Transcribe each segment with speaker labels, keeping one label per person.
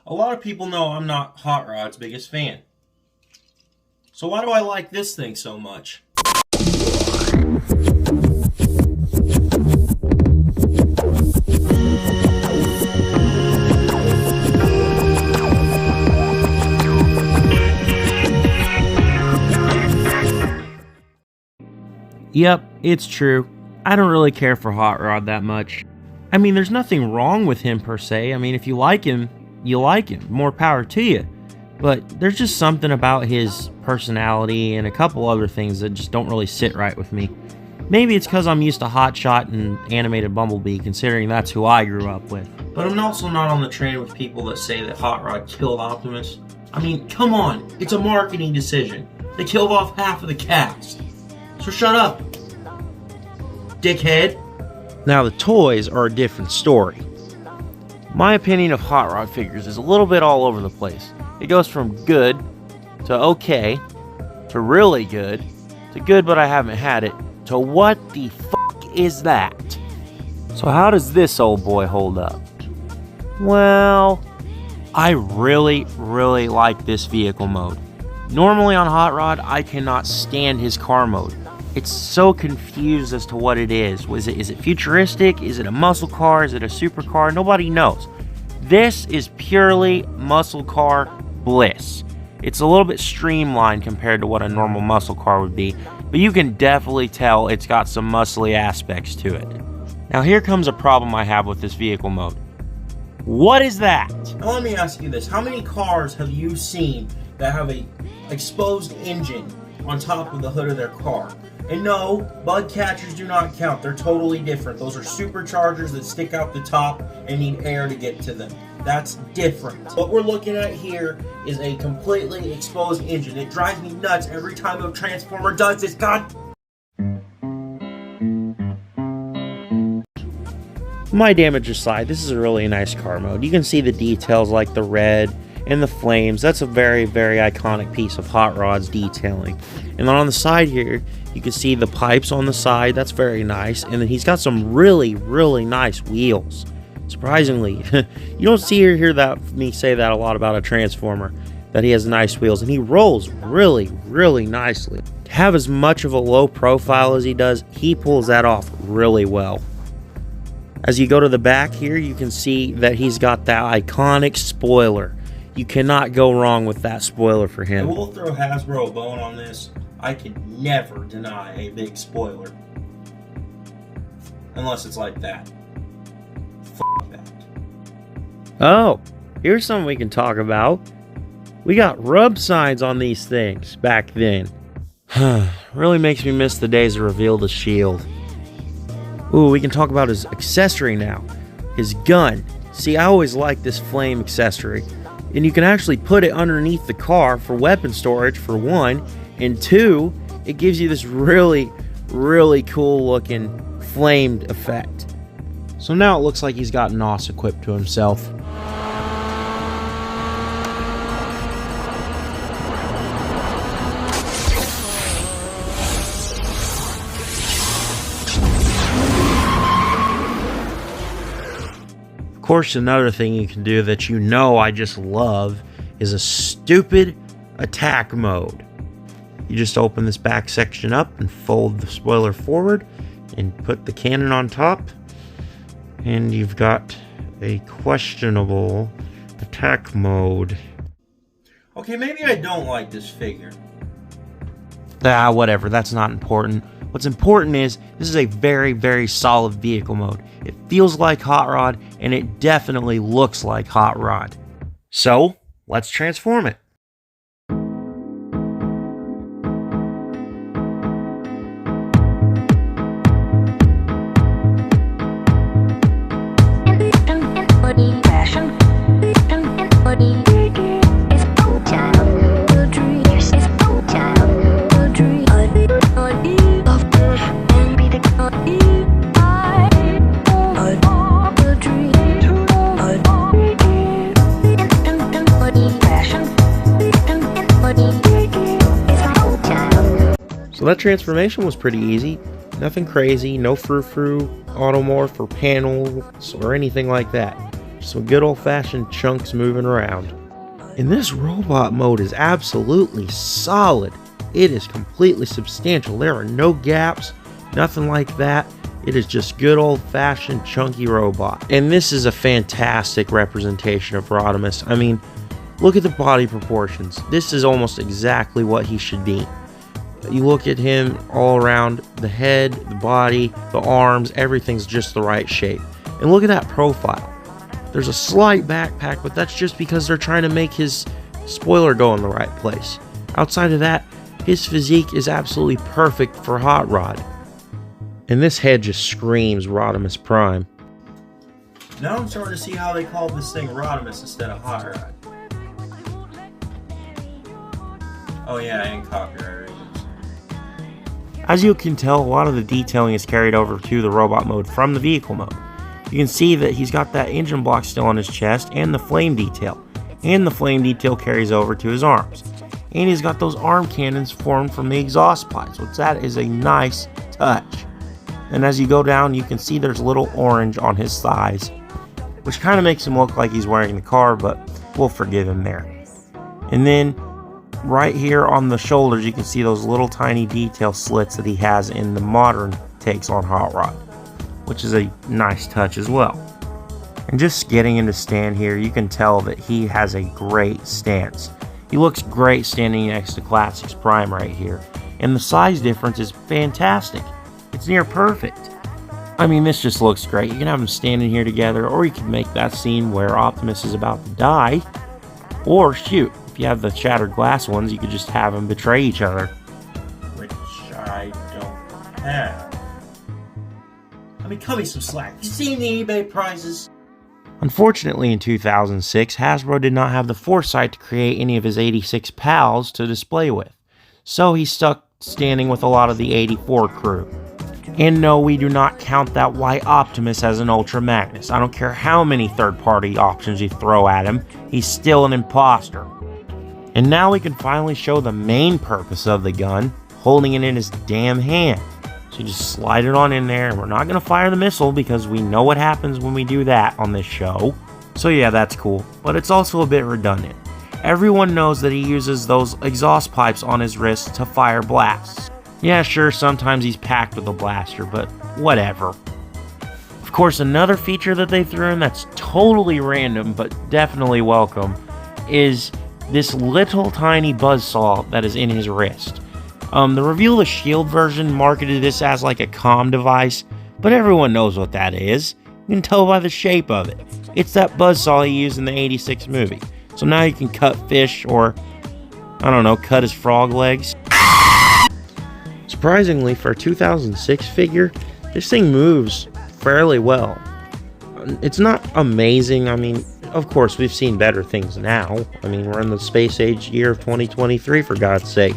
Speaker 1: A lot of people know I'm not Hot Rod's biggest fan. So why do I like this thing so much? Yep, it's true. I don't really care for Hot Rod that much. I mean, there's nothing wrong with him per se. I mean, if you like him, you like him. More power to you. But there's just something about his personality and a couple other things that just don't really sit right with me. Maybe it's because I'm used to Hotshot and Animated Bumblebee, considering that's who I grew up with. But I'm also not on the train with people that say that Hot Rod killed Optimus. I mean, come on, it's a marketing decision. They killed off half of the cast. So shut up, dickhead. Now the toys are a different story. My opinion of Hot Rod figures is a little bit all over the place. It goes from good to okay to really good to good but I haven't had it to what the fuck is that? So how does this old boy hold up? Well, I really like this vehicle mode. Normally on Hot Rod, I cannot stand his car mode. It's so confused as to what it is. Is it futuristic? Is it a muscle car? Is it a supercar? Nobody knows. This is purely muscle car bliss. It's a little bit streamlined compared to what a normal muscle car would be, but you can definitely tell it's got some muscly aspects to it. Now here comes a problem I have with this vehicle mode. What is that? Now let me ask you this. How many cars have you seen that have a exposed engine on top of the hood of their car? And no, bug catchers do not count. They're totally different. Those are superchargers that stick out the top and need air to get to them. That's different. What we're looking at here is a completely exposed engine. It drives me nuts every time a Transformer does this. God. My damage aside, this is a really nice car mode. You can see the details like the red and the flames. That's a very iconic piece of Hot Rod's detailing. And then on the side here, you can see the pipes on the side. That's very nice. And then he's got some really nice wheels. Surprisingly, you don't see or hear me say that a lot about a Transformer, that he has nice wheels. And he rolls really nicely. To have as much of a low profile as he does, he pulls that off really well. As you go to the back here, you can see that he's got that iconic spoiler. You cannot go wrong with that spoiler for him. I will throw Hasbro a bone on this. I could never deny a big spoiler. Unless it's like that. F that. Oh, here's something we can talk about. We got rub signs on these things back then. Really makes me miss the days of Reveal the Shield. Ooh, we can talk about his accessory now. His gun. See, I always liked this flame accessory. And you can actually put it underneath the car for weapon storage, for one. And two, it gives you this really cool looking flamed effect. So now it looks like he's got NOS equipped to himself. Of course, another thing you can do that you know I just love is a stupid attack mode. You just open this back section up and fold the spoiler forward and put the cannon on top, and you've got a questionable attack mode. Okay, maybe I don't like this figure. Whatever, that's not important. What's important is this is a very solid vehicle mode. It feels like Hot Rod, and it definitely looks like Hot Rod. So, let's transform it. So that transformation was pretty easy. Nothing crazy, no frou-frou, automorph, or panels, or anything like that. Some good old-fashioned chunks moving around. And this robot mode is absolutely solid. It is completely substantial. There are no gaps, nothing like that. It is just good old-fashioned chunky robot. And this is a fantastic representation of Rodimus. I mean, look at the body proportions. This is almost exactly what he should be. You look at him all around, the head, the body, the arms, everything's just the right shape. And look at that profile. There's a slight backpack, but that's just because they're trying to make his spoiler go in the right place. Outside of that, his physique is absolutely perfect for Hot Rod. And this head just screams Rodimus Prime. Now I'm starting to see how they called this thing Rodimus instead of Hot Rod. Oh yeah, and copyright reasons. As you can tell, a lot of the detailing is carried over to the robot mode from the vehicle mode. You can see that he's got that engine block still on his chest and the flame detail. And the flame detail carries over to his arms. And he's got those arm cannons formed from the exhaust pipes, which that is a nice touch. And as you go down, you can see there's a little orange on his thighs, which kind of makes him look like he's wearing the car, but we'll forgive him there. And then right here on the shoulders, you can see those little tiny detail slits that he has in the modern takes on Hot Rod, which is a nice touch as well. And just getting him to stand here, you can tell that he has a great stance. He looks great standing next to Classics Prime right here. And the size difference is fantastic. It's near perfect. I mean, this just looks great. You can have them standing here together, or you can make that scene where Optimus is about to die. Or shoot, if you have the shattered glass ones, you could just have them betray each other. Which I don't have. I mean, cut me some slack. You seen the eBay prices? Unfortunately, in 2006, Hasbro did not have the foresight to create any of his 86 pals to display with. So he stuck standing with a lot of the 84 crew. And no, we do not count that white Optimus as an Ultra Magnus. I don't care how many third-party options you throw at him, he's still an imposter. And now we can finally show the main purpose of the gun, holding it in his damn hand. So you just slide it on in there, and we're not going to fire the missile because we know what happens when we do that on this show. So yeah, that's cool, but it's also a bit redundant. Everyone knows that he uses those exhaust pipes on his wrist to fire blasts. Yeah, sure, sometimes he's packed with a blaster, but whatever. Of course, another feature that they threw in that's totally random, but definitely welcome, is this little tiny buzzsaw that is in his wrist. The Reveal the Shield version marketed this as like a comm device, but everyone knows what that is. You can tell by the shape of it. It's that buzzsaw he used in the 86 movie. So now you can cut fish or, I don't know, cut his frog legs. Surprisingly, for a 2006 figure, this thing moves fairly well. It's not amazing. I mean, of course, we've seen better things now. I mean, we're in the space age year of 2023, for God's sake.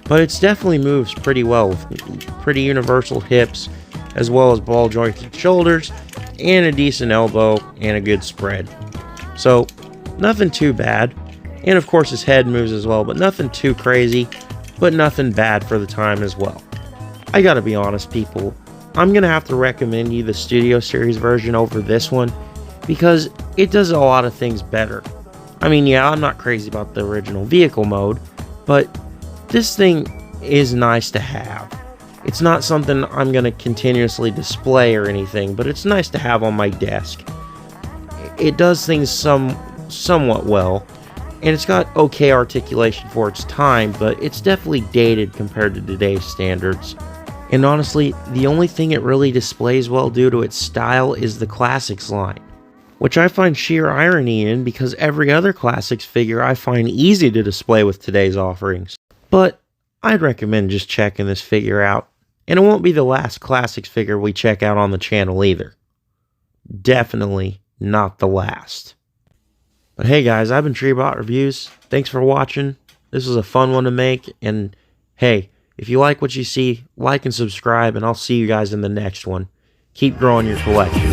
Speaker 1: But it definitely moves pretty well with pretty universal hips, as well as ball-jointed shoulders, and a decent elbow, and a good spread. So, nothing too bad. And of course, his head moves as well, but nothing too crazy, but nothing bad for the time as well. I gotta be honest, people, I'm gonna have to recommend you the Studio Series version over this one, because it does a lot of things better. I mean, yeah, I'm not crazy about the original vehicle mode, but this thing is nice to have. It's not something I'm gonna continuously display or anything, but it's nice to have on my desk. It does things somewhat well, and it's got okay articulation for its time, but it's definitely dated compared to today's standards. And honestly, the only thing it really displays well due to its style is the Classics line, which I find sheer irony in because every other Classics figure I find easy to display with today's offerings. But I'd recommend just checking this figure out, and it won't be the last Classics figure we check out on the channel either. Definitely not the last. But hey guys, I've been TreeBot Reviews. Thanks for watching. This was a fun one to make, and hey, if you like what you see, like and subscribe, and I'll see you guys in the next one. Keep growing your collection.